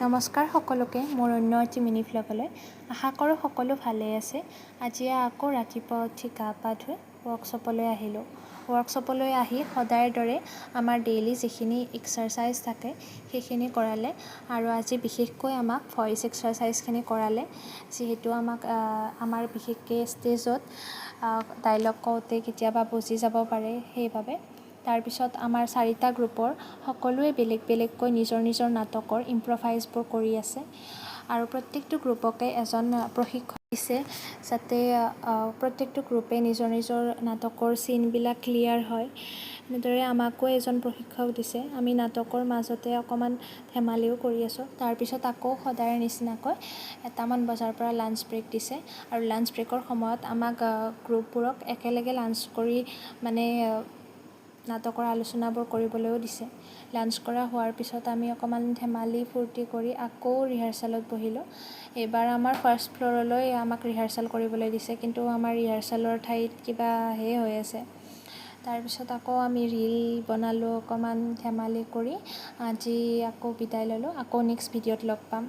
নমস্কাৰ সকলোকে মোৰ অন্য এটি মিনি ভ্লগলৈ আশা কৰোঁ সকলো ভালেই আছে। আজি আকৌ ৰাতিপুৱা উঠি গা পা ধুই ৱৰ্কশ্বপলৈ আহিলোঁ। ৱৰ্কশ্বপলৈ আহি সদায়ৰ দৰে আমাৰ ডেইলি যিখিনি এক্সাৰচাইজ থাকে সেইখিনি কৰালে আৰু আজি বিশেষকৈ আমাক ভইচ এক্সাৰচাইজখিনি কৰালে, যিহেতু আমাৰ বিশেষকৈ ষ্টেজত ডাইলগ কওঁতে কেতিয়াবা বুজি যাব পাৰে সেইবাবে। তাৰপিছত আমাৰ 4টা গ্ৰুপৰ সকলোৱে বেলেগ বেলেগকৈ নিজৰ নিজৰ নাটকৰ ইম্প্ৰভাইজবোৰ কৰি আছে আৰু প্ৰত্যেকটো গ্ৰুপকে এজন প্ৰশিক্ষক দিছে, যাতে প্ৰত্যেকটো গ্ৰুপে নিজৰ নিজৰ নাটকৰ চিনবিলাক ক্লিয়াৰ হয়। এনেদৰে আমাকো এজন প্ৰশিক্ষক দিছে। আমি নাটকৰ মাজতে অকণমান ধেমালিও কৰি আছোঁ। তাৰপিছত আকৌ সদায়ৰ নিচিনাকৈ 1মান বজাৰ পৰা লাঞ্চ ব্ৰেক দিছে আৰু লাঞ্চ ব্ৰেকৰ সময়ত আমাক গ্ৰুপবোৰক একেলগে লাঞ্চ কৰি নাটকৰ আলোচনাবোৰ কৰিবলৈও দিছে। লাঞ্চ কৰা হোৱাৰ পিছত আমি অকণমান ধেমালি ফূৰ্তি কৰি আকৌ ৰিহাৰ্চেলত বহিলোঁ। এইবাৰ আমাৰ ফাৰ্ষ্ট ফ্ল'ৰলৈ আমাক ৰিহাৰ্চেল কৰিবলৈ দিছে, কিন্তু আমাৰ ৰিহাৰ্চেলৰ ঠাইত কিবা হৈ আছে। তাৰপিছত আকৌ আমি ৰীল বনালোঁ, অকণমান ধেমালি কৰি আজি আকৌ বিদায় ল'লোঁ। আকৌ নেক্সট ভিডিঅ'ত লগ পাম।